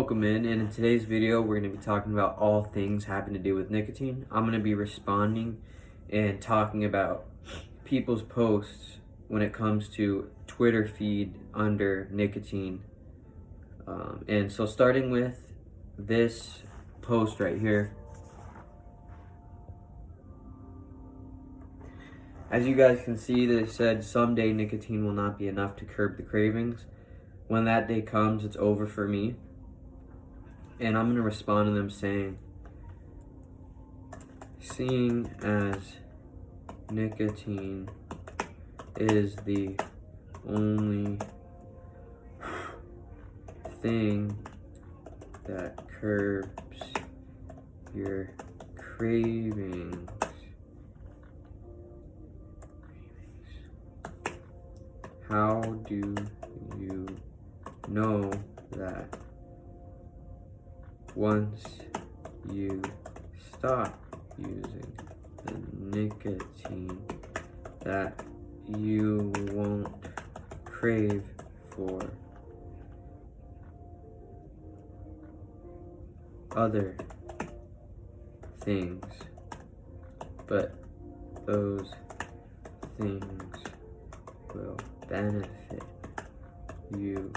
Welcome in, and in today's video we're going to be talking about all things having to do with nicotine. I'm going to be responding and talking about people's posts when it comes to Twitter feed under nicotine. And so starting with this post right here, as you guys can see, that it said someday nicotine will not be enough to curb the cravings. When that day comes, it's over for me. And I'm going to respond to them saying, seeing as nicotine is the only thing that curbs your cravings, how do you know that once you stop using the nicotine that you won't crave for other things, but those things will benefit you?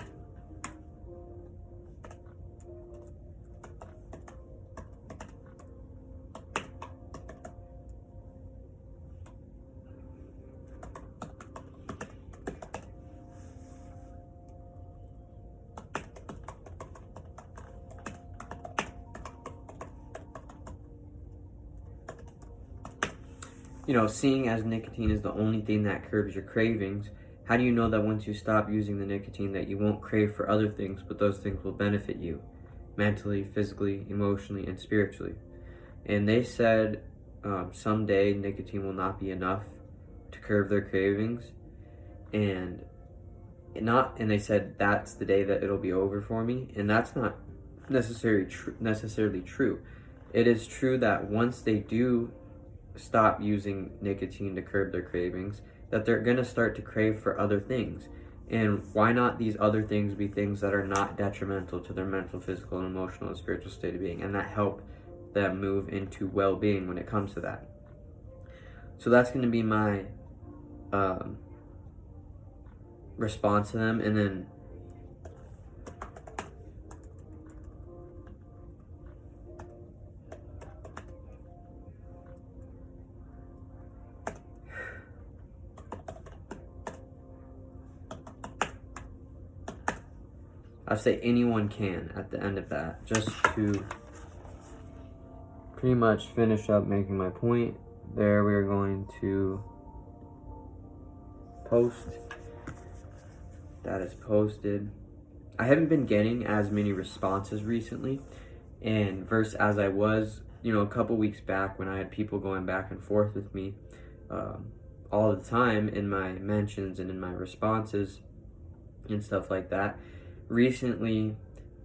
Seeing as nicotine is the only thing that curbs your cravings, how do you know that once you stop using the nicotine that you won't crave for other things, but those things will benefit you mentally, physically, emotionally, and spiritually? And they said someday nicotine will not be enough to curb their cravings, and they said that's the day that it'll be over for me, and that's not necessarily true. It is true that once they do stop using nicotine to curb their cravings, that they're going to start to crave for other things. And why not these other things be things that are not detrimental to their mental, physical, and emotional and spiritual state of being, and that help them move into well-being when it comes to that. So that's going to be my response to them. And then I say anyone can at the end of that, just to pretty much finish up making my point. There, we're going to post. That is posted. I haven't been getting as many responses recently, and versus as I was, a couple weeks back when I had people going back and forth with me all the time in my mentions and in my responses and stuff like that. Recently,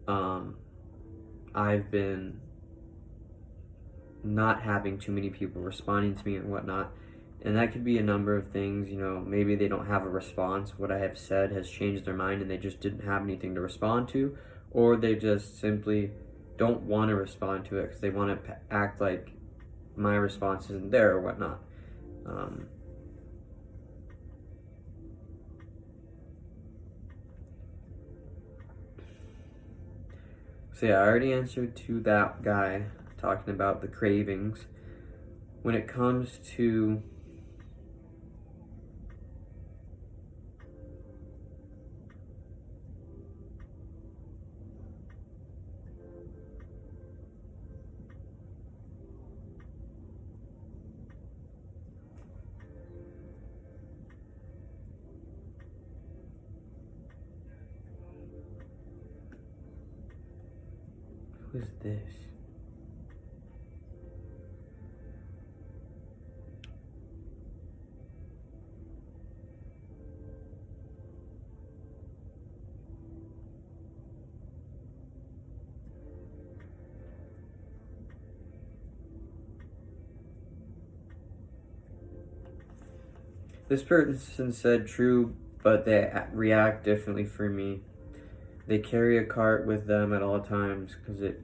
I've been not having too many people responding to me and whatnot, and that could be a number of things. Maybe they don't have a response. What I have said has changed their mind and they just didn't have anything to respond to, or they just simply don't want to respond to it because they want to act like my response isn't there or whatnot. So yeah, I already answered to that guy talking about the cravings. When it comes to who is this? This person said true, but they react differently for me. They carry a cart with them at all times because it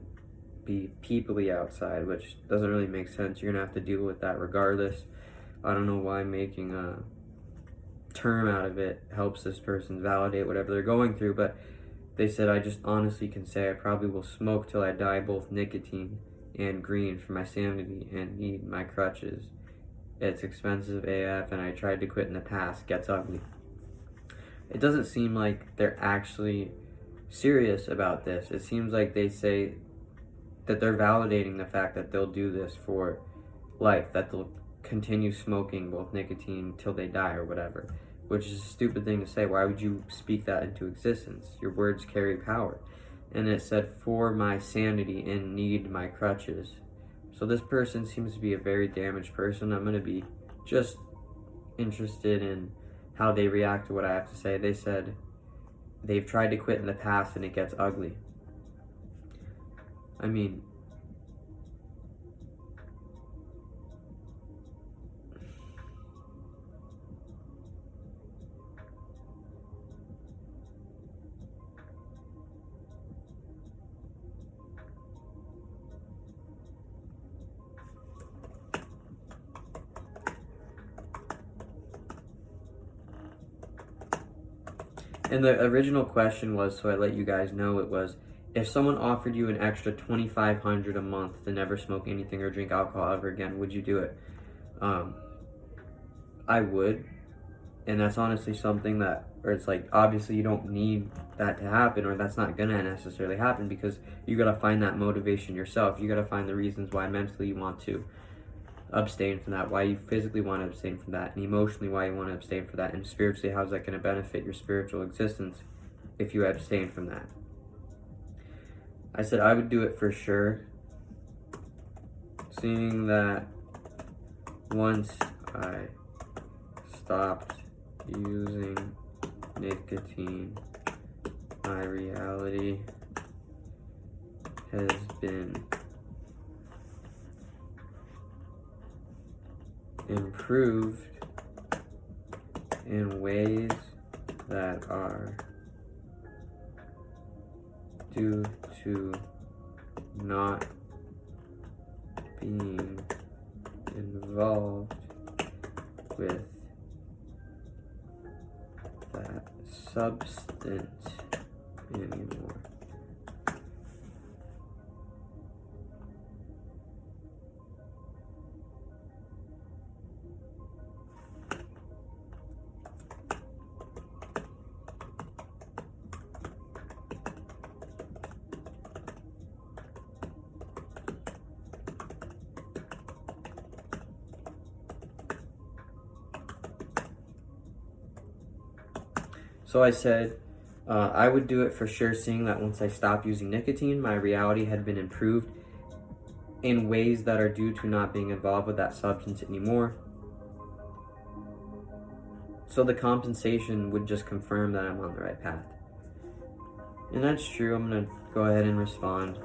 be peoply outside, which doesn't really make sense. You're gonna have to deal with that regardless. I don't know why making a term out of it helps this person validate whatever they're going through, but they said, I just honestly can say I probably will smoke till I die, both nicotine and green, for my sanity and need my crutches. It's expensive AF and I tried to quit in the past. Gets ugly. It doesn't seem like they're actually serious about this. It seems like they say that they're validating the fact that they'll do this for life, that they'll continue smoking both nicotine till they die or whatever, which is a stupid thing to say. Why would you speak that into existence? Your words carry power. And it said, for my sanity and need my crutches. So this person seems to be a very damaged person. I'm going to be just interested in how they react to what I have to say. They said they've tried to quit in the past and it gets ugly. I mean, and the original question was, so I let you guys know, it was, if someone offered you an extra $2,500 a month to never smoke anything or drink alcohol ever again, would you do it? I would. And that's honestly something that, or it's like, obviously you don't need that to happen, or that's not gonna necessarily happen, because you gotta find that motivation yourself. You gotta find the reasons why mentally you want to abstain from that, why you physically want to abstain from that, and emotionally why you want to abstain from that, and spiritually how's that going to benefit your spiritual existence if you abstain from that. I said I would do it for sure, seeing that once I stopped using nicotine, my reality has been improved in ways that are due to not being involved with that substance anymore. So I said, I would do it for sure, seeing that once I stopped using nicotine, my reality had been improved in ways that are due to not being involved with that substance anymore. So the compensation would just confirm that I'm on the right path. And that's true. I'm going to go ahead and respond.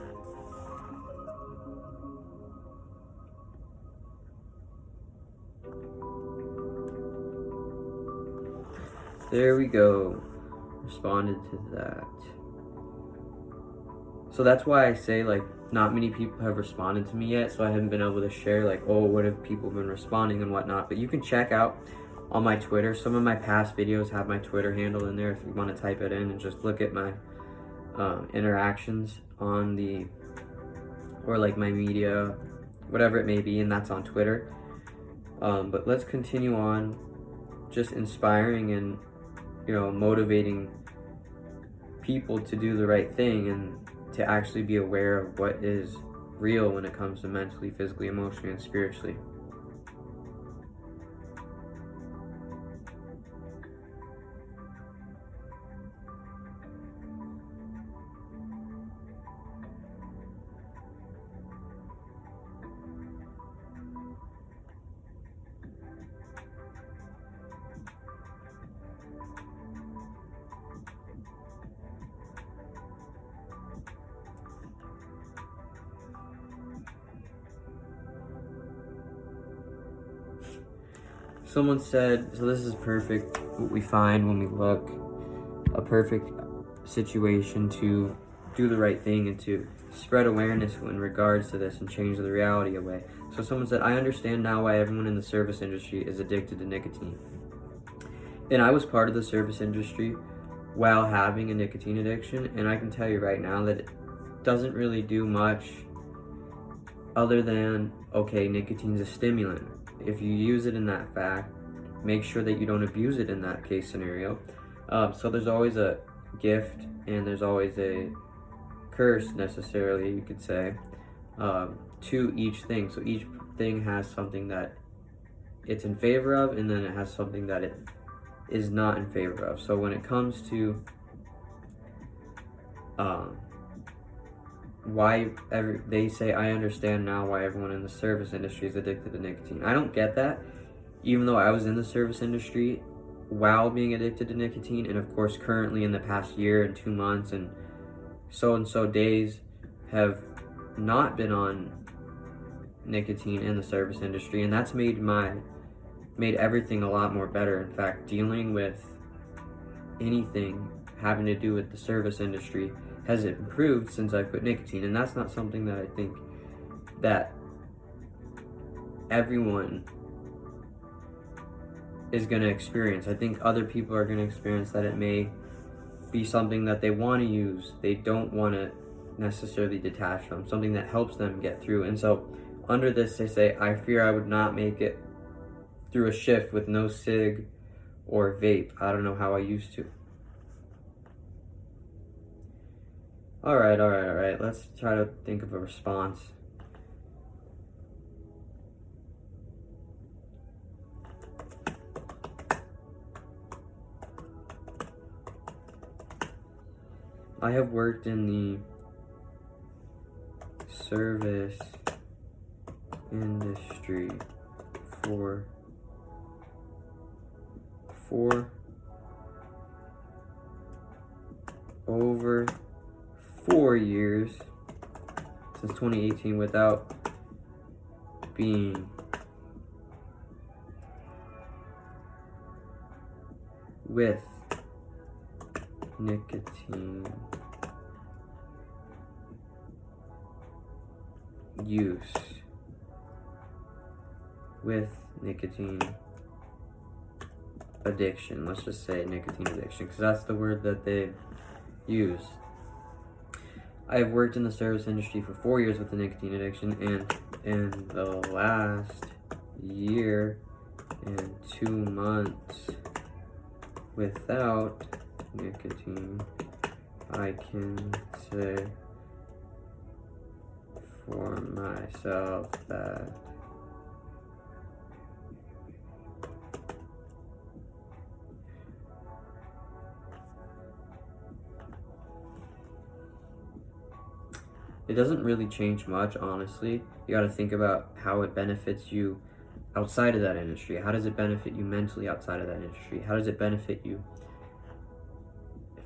There we go. Responded to that. So that's why I say, like, not many people have responded to me yet, so I haven't been able to share, like, oh, what have people been responding and whatnot. But you can check out on my Twitter. Some of my past videos have my Twitter handle in there if you want to type it in and just look at my interactions on the, or like my media, whatever it may be, and that's on Twitter. But let's continue on just inspiring and, you know, motivating people to do the right thing and to actually be aware of what is real when it comes to mentally, physically, emotionally, and spiritually. Someone said, so this is perfect, what we find when we look, a perfect situation to do the right thing and to spread awareness in regards to this and change the reality away. So someone said, I understand now why everyone in the service industry is addicted to nicotine. And I was part of the service industry while having a nicotine addiction, and I can tell you right now that it doesn't really do much other than, okay, nicotine's a stimulant. If you use it in that fact, make sure that you don't abuse it in that case scenario. So there's always a gift and there's always a curse, necessarily, you could say, to each thing. So each thing has something that it's in favor of, and then it has something that it is not in favor of. So when it comes to they say, I understand now why everyone in the service industry is addicted to nicotine. I don't get that, even though I was in the service industry while being addicted to nicotine, and of course currently in the past year and 2 months and so days have not been on nicotine in the service industry, and that's made everything a lot more better. In fact, dealing with anything having to do with the service industry has improved since I put nicotine, and that's not something that I think that everyone is going to experience. I think other people are going to experience that it may be something that they want to use, they don't want to necessarily detach from, something that helps them get through. And so under this, they say, I fear I would not make it through a shift with no cig or vape. I don't know how I used to. All right. Let's try to think of a response. I have worked in the service industry for over 4 years, since 2018, without being with nicotine use, with nicotine addiction. Let's just say nicotine addiction, because that's the word that they use. I have worked in the service industry for 4 years with the nicotine addiction, and in the last year and 2 months without nicotine, I can say for myself that it doesn't really change much, honestly. You got to think about how it benefits you outside of that industry. How does it benefit you mentally outside of that industry? How does it benefit you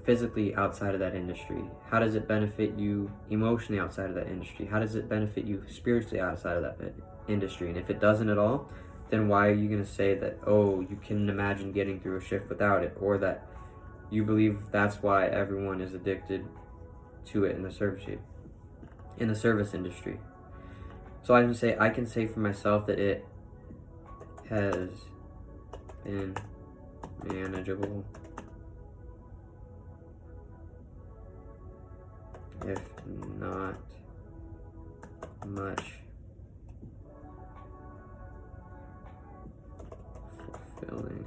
physically outside of that industry? How does it benefit you emotionally outside of that industry? How does it benefit you spiritually outside of that industry? And if it doesn't at all, then why are you going to say that, oh, you can imagine getting through a shift without it, or that you believe that's why everyone is addicted to it in the service industry? So I can say for myself that it has been manageable, if not much fulfilling.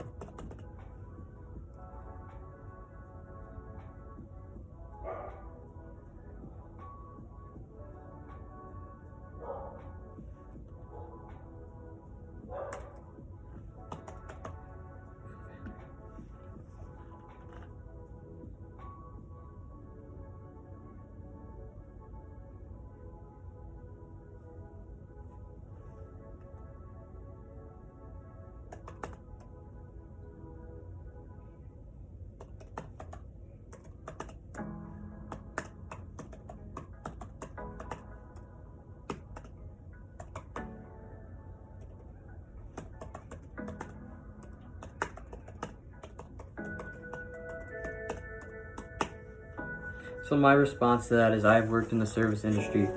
So my response to that is I've worked in the service industry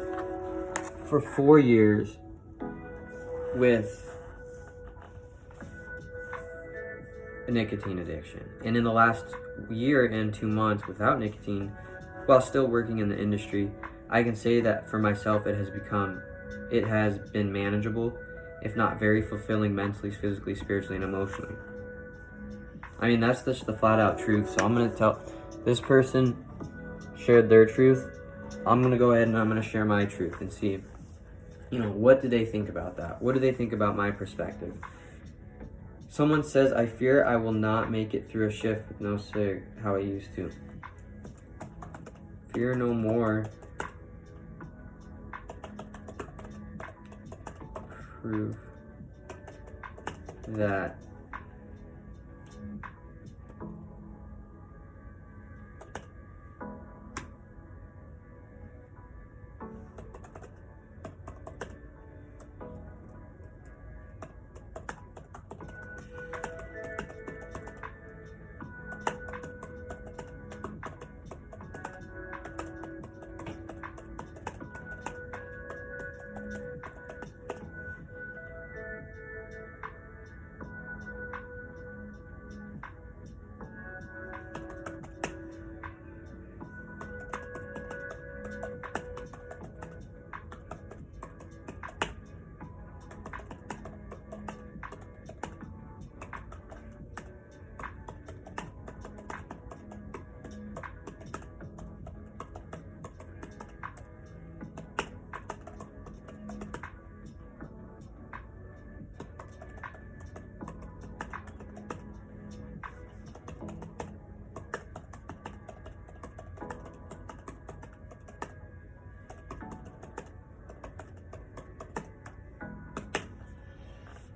for 4 years with a nicotine addiction. And in the last year and 2 months without nicotine, while still working in the industry, I can say that for myself it has been manageable, if not very fulfilling mentally, physically, spiritually, and emotionally. I mean, that's just the flat out truth. So I'm going to tell this person shared their truth. I'm going to go ahead and I'm going to share my truth and see, what do they think about that? What do they think about my perspective? Someone says, I fear I will not make it through a shift with no cig how I used to. Fear no more. Proof that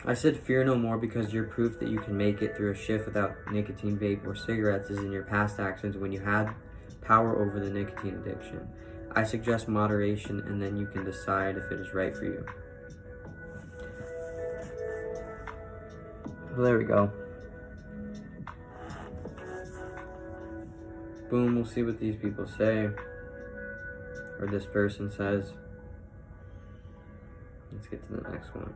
I said fear no more because your proof that you can make it through a shift without nicotine, vape, or cigarettes is in your past actions when you had power over the nicotine addiction. I suggest moderation and then you can decide if it is right for you. Well, there we go. Boom, we'll see what these people say. Or this person says. Let's get to the next one.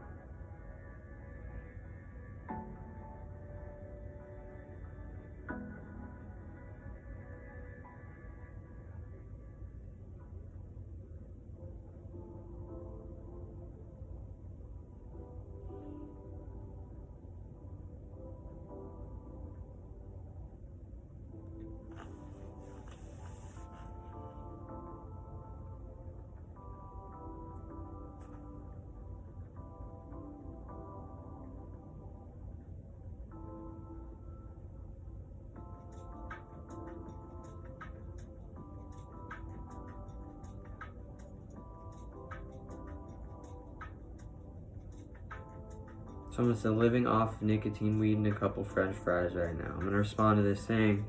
Someone said, living off nicotine, weed, and a couple French fries right now. I'm going to respond to this saying,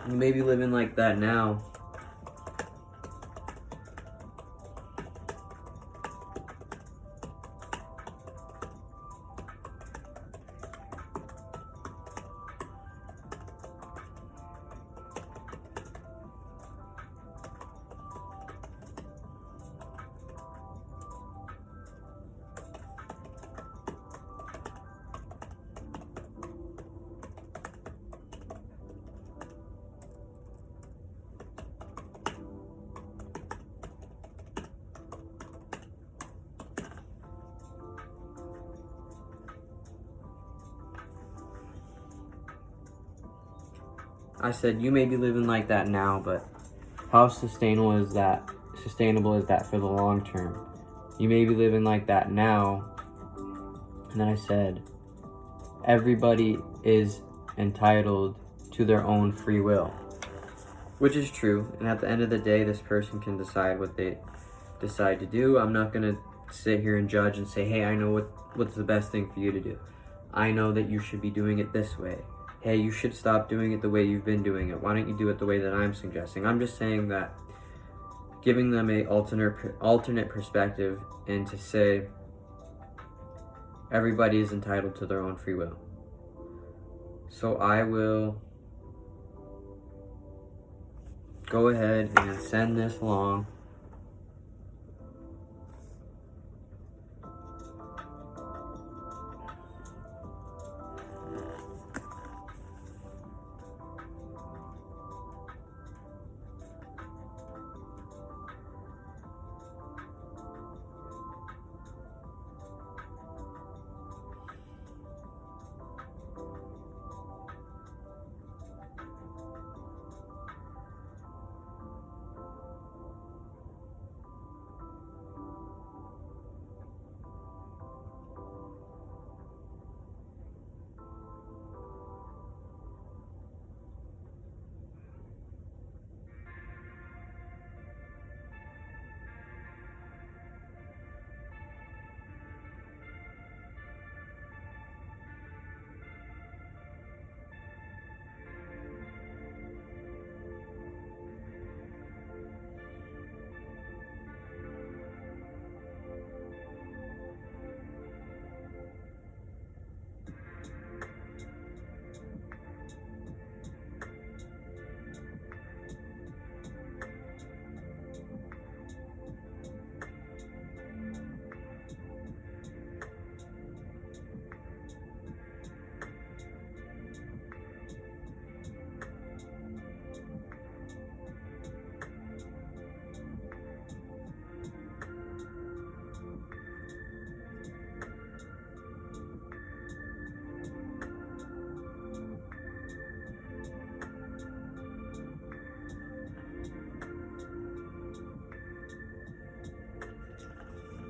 you may be living like that now. I said, you may be living like that now, but how sustainable is that for the long term? You may be living like that now. And then I said, everybody is entitled to their own free will, which is true. And at the end of the day, this person can decide what they decide to do. I'm not going to sit here and judge and say, hey, I know what's the best thing for you to do. I know that you should be doing it this way. Hey, you should stop doing it the way you've been doing it. Why don't you do it the way that I'm suggesting? I'm just saying that, giving them a alternate perspective, and to say Everybody is entitled to their own free will. So I will go ahead and send this along.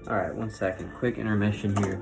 All right, 1 second. Quick intermission here.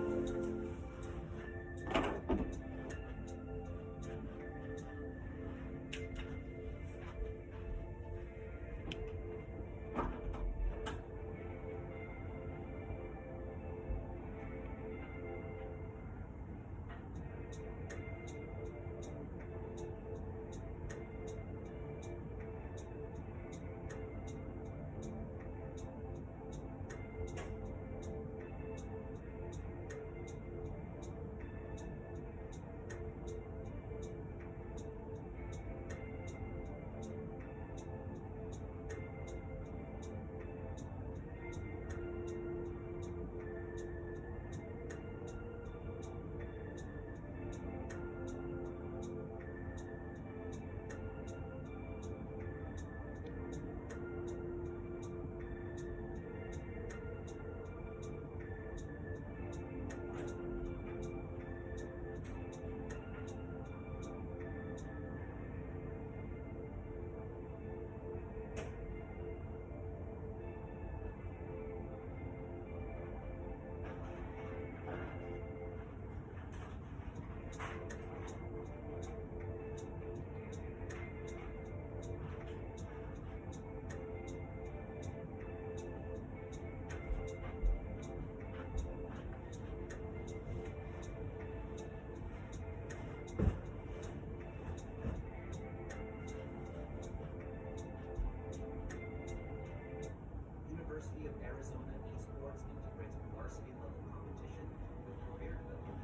University of Arizona esports integrates varsity level competition with career development.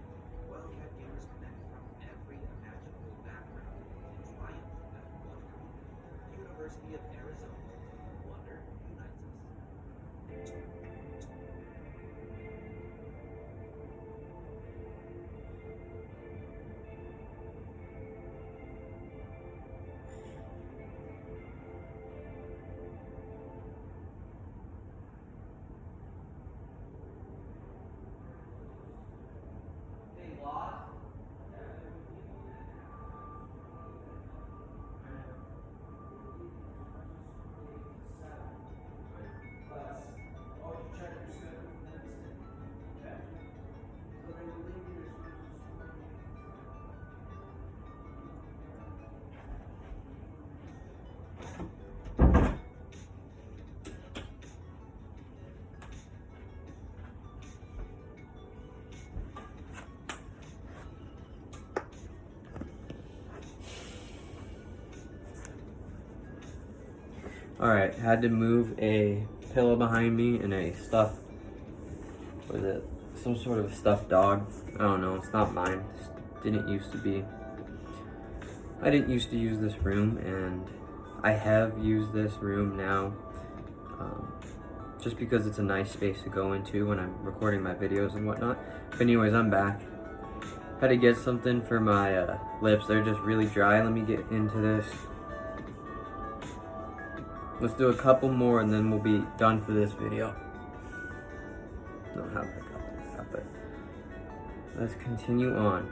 Wildcat gamers connect from every imaginable background and triumph as one group. University of Arizona. Wonder unites us. Alright, had to move a pillow behind me and a stuffed, some sort of stuffed dog. I don't know, it's not mine. It didn't used to be. I didn't used to use this room, and I have used this room now just because it's a nice space to go into when I'm recording my videos and whatnot. But anyways, I'm back. Had to get something for my lips. They're just really dry. Let me get into this. Let's do a couple more and then we'll be done for this video. Don't have a couple like that, but let's continue on.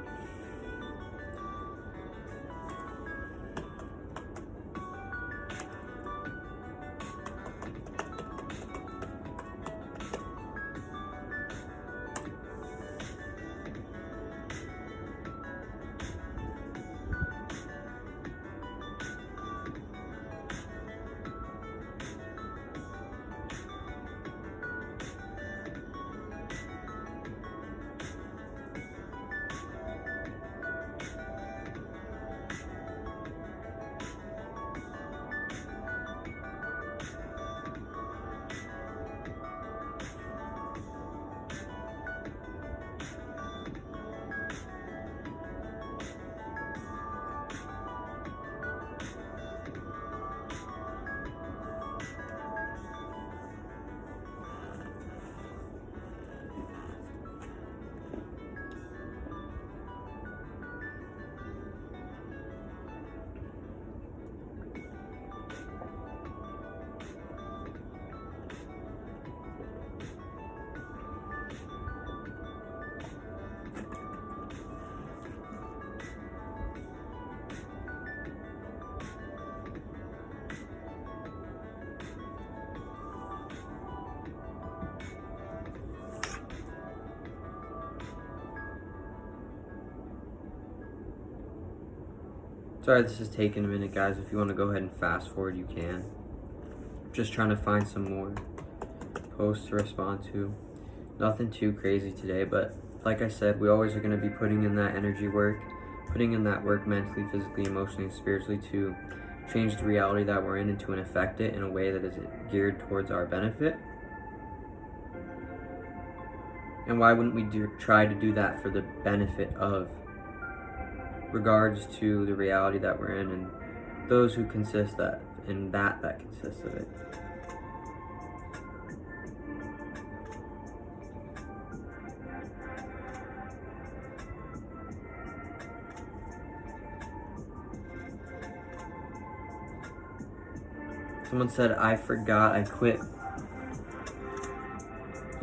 Sorry this is taking a minute, guys. If you want to go ahead and fast forward, you can. Just trying to find some more posts to respond to. Nothing too crazy today, but like I said, we always are going to be putting in that energy work, putting in that work mentally, physically, emotionally, and spiritually to change the reality that we're in and to affect it in a way that is geared towards our benefit. And why wouldn't we try to do that for the benefit of regards to the reality that we're in and those who consist that and that consists of it. Someone said, I forgot I quit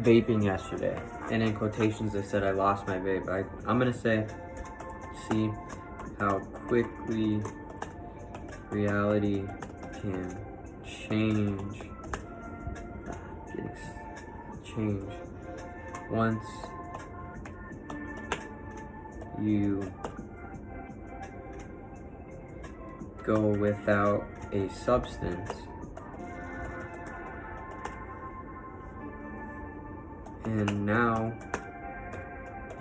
vaping yesterday. And in quotations they said I lost my vape. I'm gonna say, see how quickly reality can change once you go without a substance and now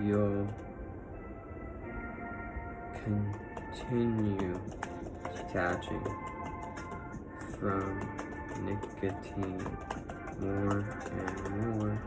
you'll continue detaching from nicotine more and more.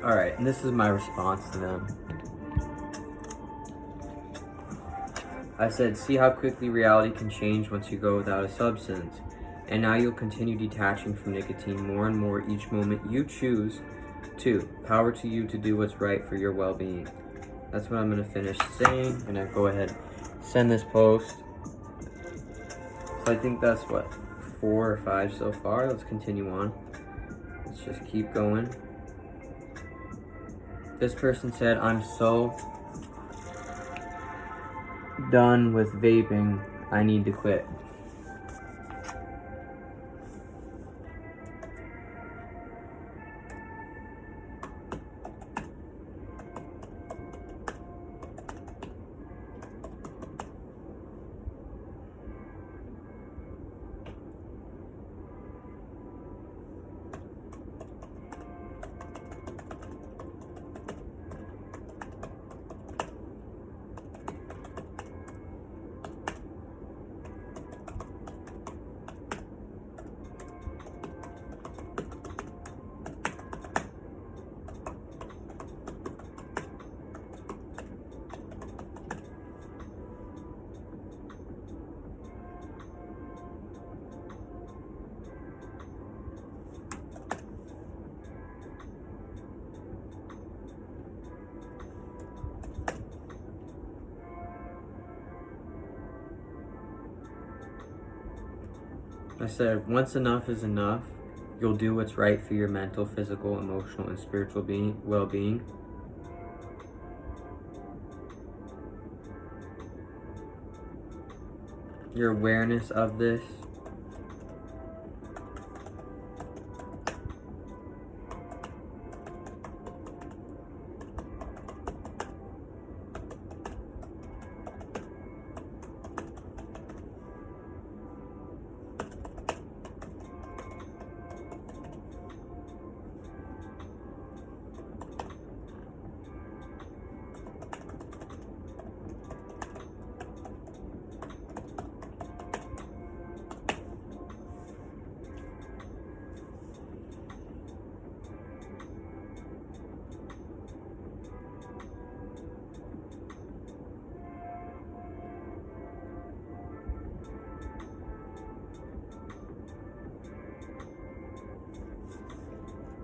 Alright, and this is my response to them. I said, see how quickly reality can change once you go without a substance. And now you'll continue detaching from nicotine more and more each moment you choose 2. Power to you to do what's right for your well-being. That's what I'm going to finish saying. I'm going to go ahead, send this post. So I think that's what, 4 or 5 so far. Let's continue on. Let's just keep going. This person said, I'm so done with vaping. I need to quit. I said, once enough is enough, you'll do what's right for your mental, physical, emotional, and spiritual well-being. Your awareness of this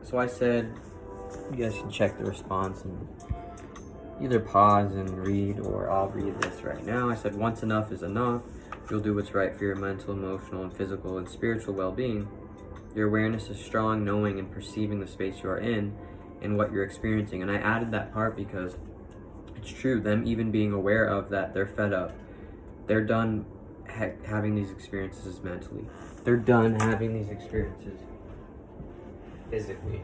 So I said, you guys can check the response and either pause and read, or I'll read this right now. I said, once enough is enough, you'll do what's right for your mental, emotional, and physical and spiritual well-being. Your awareness is strong, knowing and perceiving the space you are in and what you're experiencing. And I added that part because it's true, them even being aware of that, they're fed up. They're done having these experiences mentally. They're done having these experiences physically.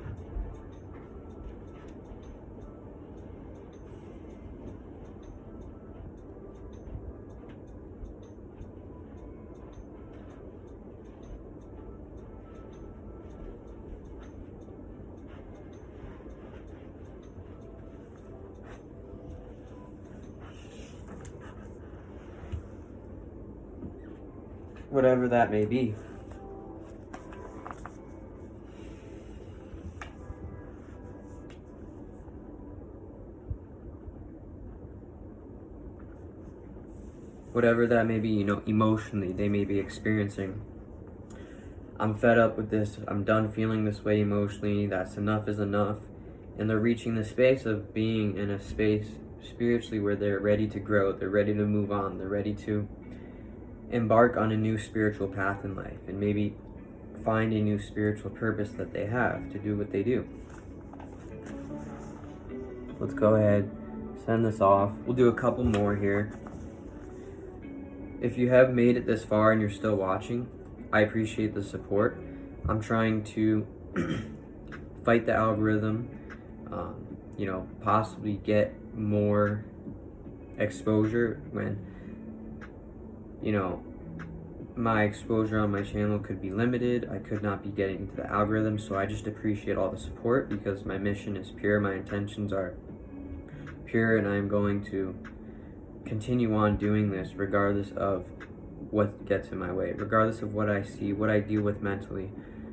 Whatever that may be. Whatever that may be, you know, emotionally, they may be experiencing. I'm fed up with this. I'm done feeling this way emotionally. That's enough is enough. And they're reaching the space of being in a space spiritually where they're ready to grow. They're ready to move on. They're ready to embark on a new spiritual path in life and maybe find a new spiritual purpose that they have to do what they do. Let's go ahead, send this off. We'll do a couple more here. If you have made it this far and you're still watching, I appreciate the support. I'm trying to fight the algorithm, possibly get more exposure when, my exposure on my channel could be limited. I could not be getting into the algorithm, so I just appreciate all the support because my mission is pure, my intentions are pure, and I'm going to continue on doing this regardless of what gets in my way, regardless of what I see, what I deal with mentally,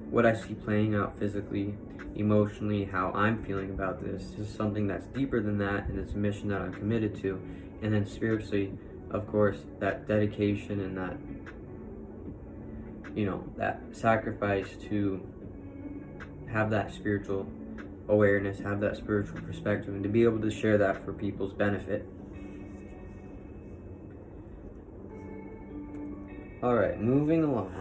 what I see playing out physically, emotionally, how I'm feeling about this. This is something that's deeper than that, and it's a mission that I'm committed to. And then spiritually, of course, that dedication and that, that sacrifice to have that spiritual awareness, have that spiritual perspective, and to be able to share that for people's benefit. Alright, moving along.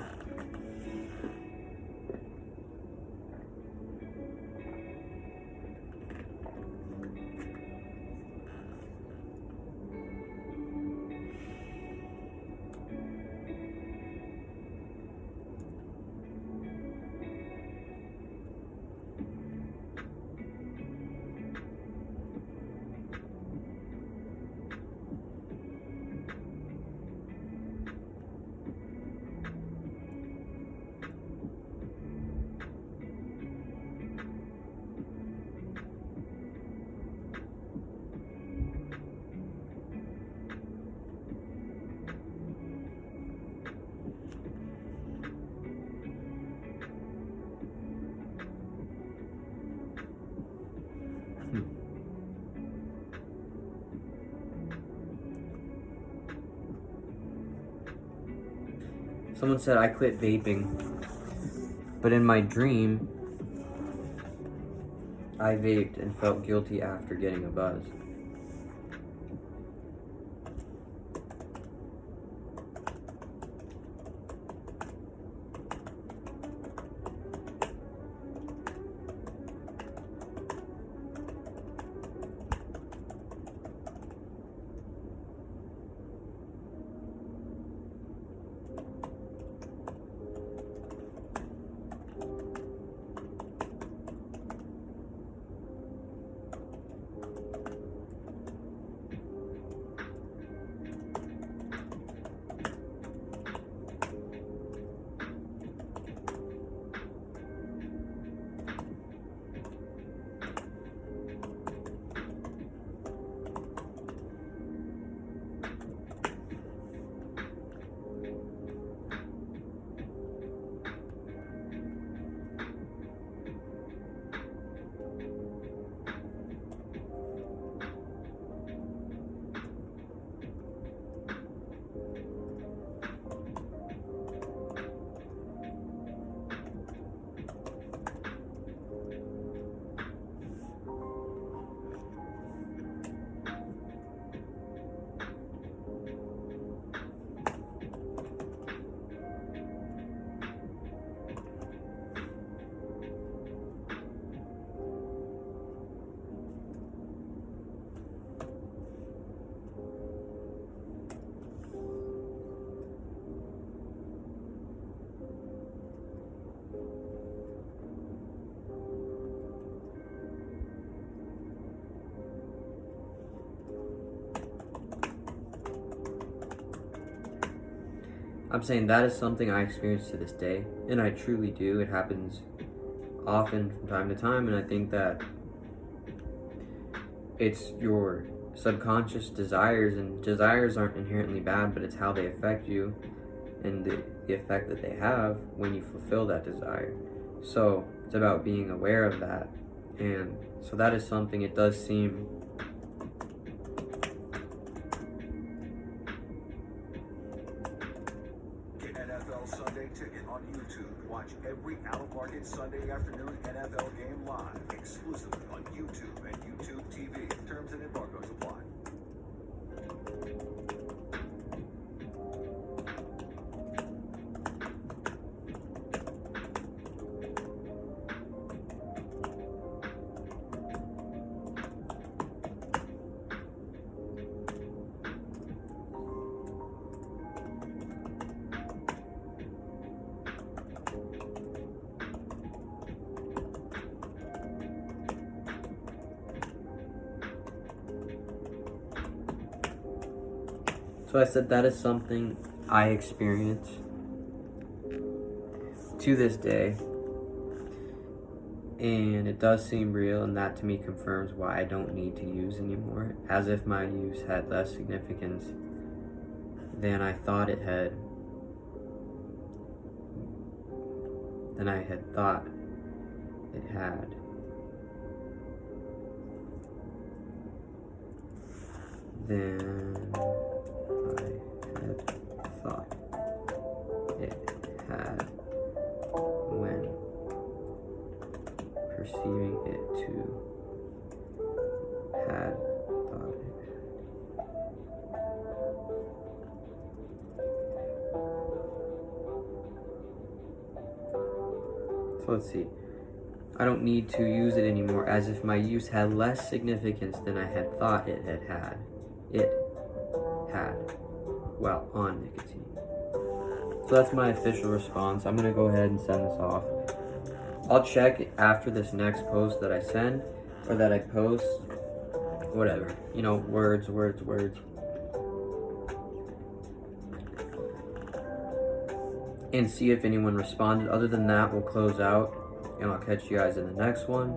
Someone said I quit vaping, but in my dream, I vaped and felt guilty after getting a buzz. I'm saying that is something I experience to this day, and I truly do. It happens often from time to time, and I think that it's your subconscious desires, and desires aren't inherently bad, but it's how they affect you and the effect that they have when you fulfill that desire. So it's about being aware of that, and so that is something. It does seem NFL Sunday Ticket on YouTube. Watch every out-of-market Sunday afternoon NFL game live, exclusively on YouTube and YouTube TV. Terms and embargoes apply. So I said that is something I experience to this day, and it does seem real, and that to me confirms why I don't need to use anymore, as if my use had less significance than I thought it had, than I had thought it had. Than I had thought it had when perceiving it to So let's see. I don't need to use it anymore, as if my use had less significance than I had thought it had. It had while on nicotine. So that's my official response. I'm gonna go ahead and send this off. I'll check after this next post that I send or that I post. Whatever. You know, words. And see if anyone responded. Other than that, we'll close out and I'll catch you guys in the next one.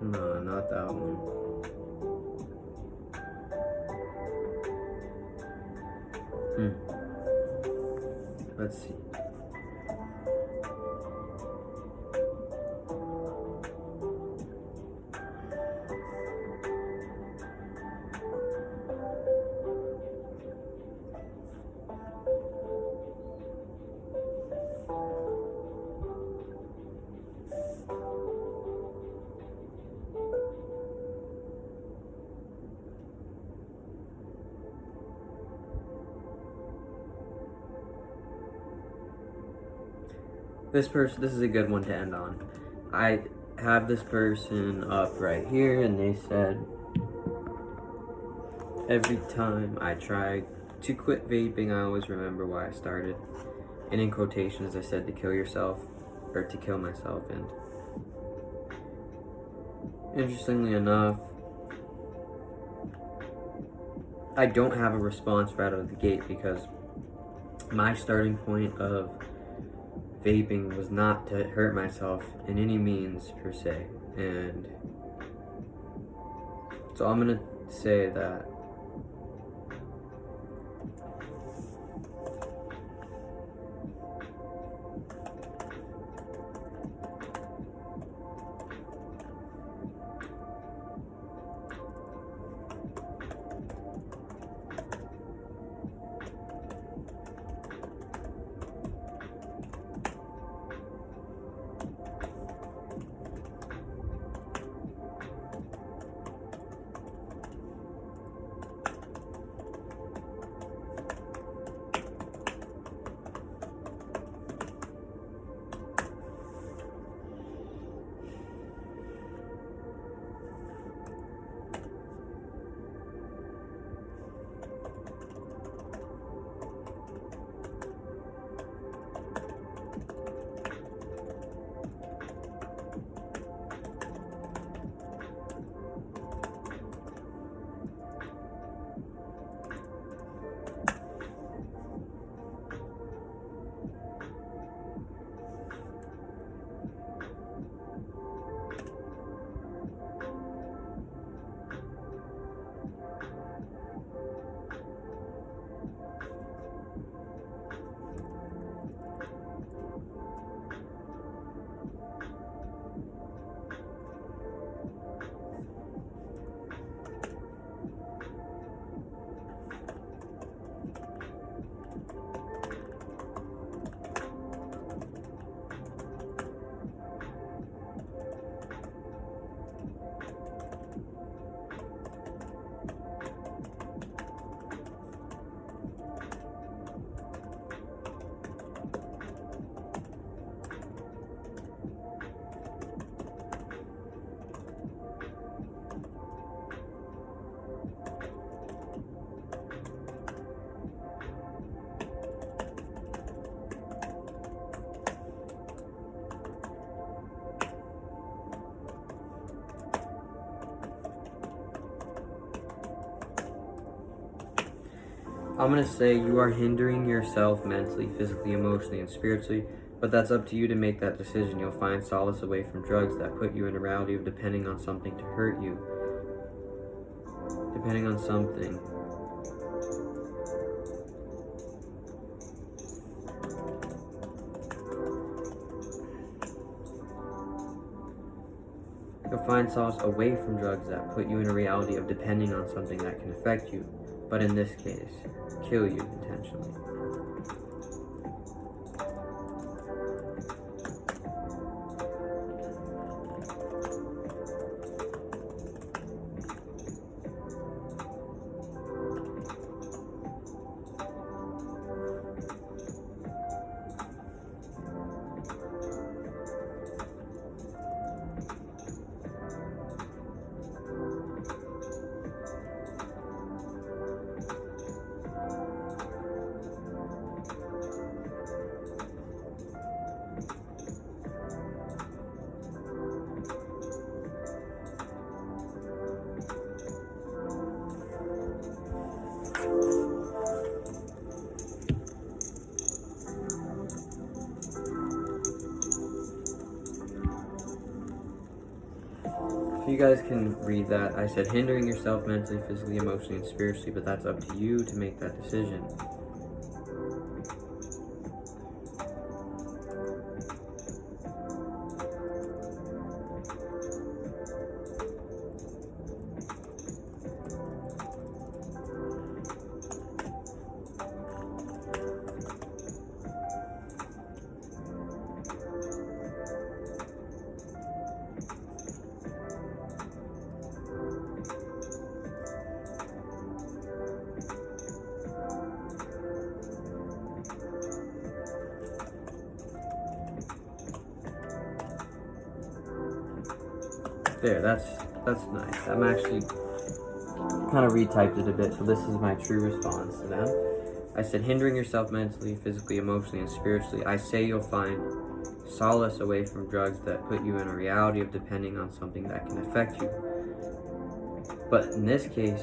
No, not that one. Let's see. This is a good one to end on. I have this person up right here, and they said, every time I try to quit vaping, I always remember why I started. And in quotations, I said to kill yourself, or to kill myself. And interestingly enough, I don't have a response right out of the gate, because my starting point of vaping was not to hurt myself in any means per se. And so I'm gonna say that I'm going to say you are hindering yourself mentally, physically, emotionally, and spiritually, but that's up to you to make that decision. You'll find solace away from drugs that put you in a reality of depending on something to hurt you. Depending on something. You'll find solace away from drugs that put you in a reality of depending on something that can affect you, but in this case, kill you intentionally. So you guys can read that. I said hindering yourself mentally, physically, emotionally, and spiritually, but that's up to you to make that decision. There, that's nice. I'm actually kind of retyped it a bit, so this is my true response to them. I said hindering yourself mentally, physically, emotionally, and spiritually. I say you'll find solace away from drugs that put you in a reality of depending on something that can affect you. But in this case,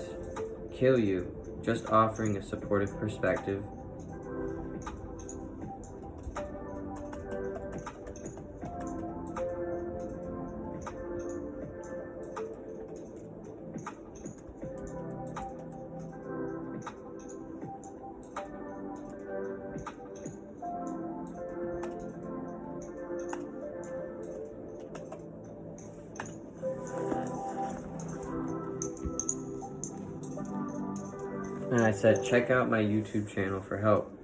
kill you, just offering a supportive perspective. And I said, check out my YouTube channel for help.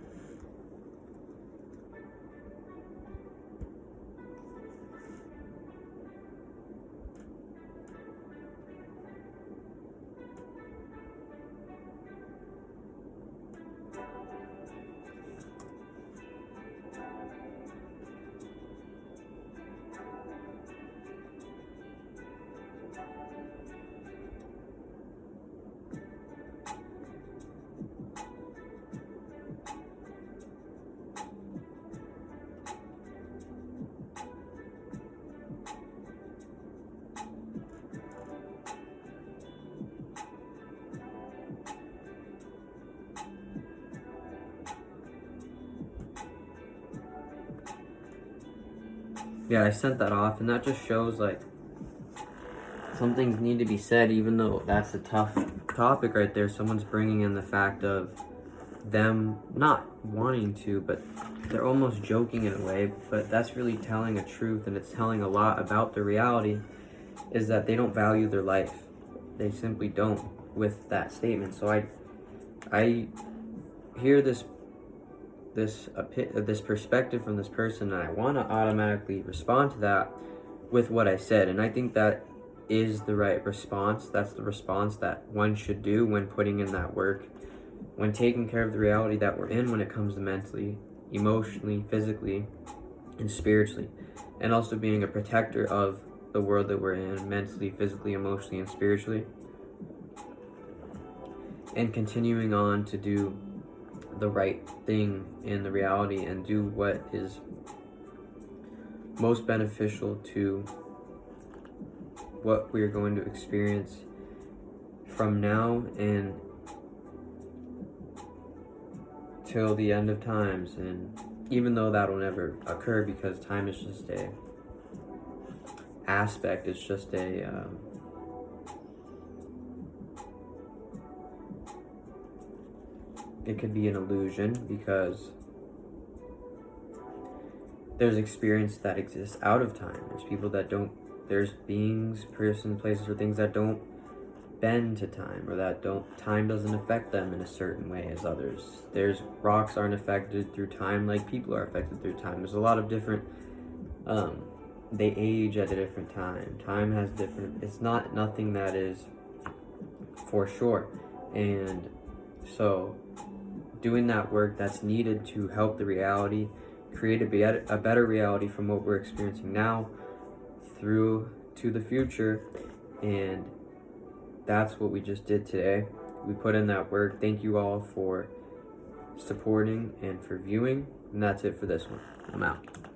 Yeah, I sent that off, and that just shows like some things need to be said, even though that's a tough topic right there. Someone's bringing in the fact of them not wanting to, but they're almost joking in a way, but that's really telling a truth, and it's telling a lot about the reality is that they don't value their life. They simply don't with that statement. So I hear this perspective from this person, and I want to automatically respond to that with what I said, and I think that is the right response. That's the response that one should do when putting in that work, when taking care of the reality that we're in when it comes to mentally, emotionally, physically, and spiritually, and also being a protector of the world that we're in mentally, physically, emotionally, and spiritually, and continuing on to do the right thing in the reality and do what is most beneficial to what we're going to experience from now and till the end of times. And even though that'll never occur, because time is just a aspect, it's just a it could be an illusion, because there's experience that exists out of time. There's people that don't, there's beings, persons, places, or things that don't bend to time, or that time doesn't affect them in a certain way as others. There's rocks aren't affected through time like people are affected through time. There's a lot of different, they age at a different time. Time has different, it's not nothing that is for sure. And so doing that work that's needed to help the reality, create a better reality from what we're experiencing now through to the future. And that's what we just did today. We put in that work. Thank you all for supporting and for viewing. And that's it for this one. I'm out.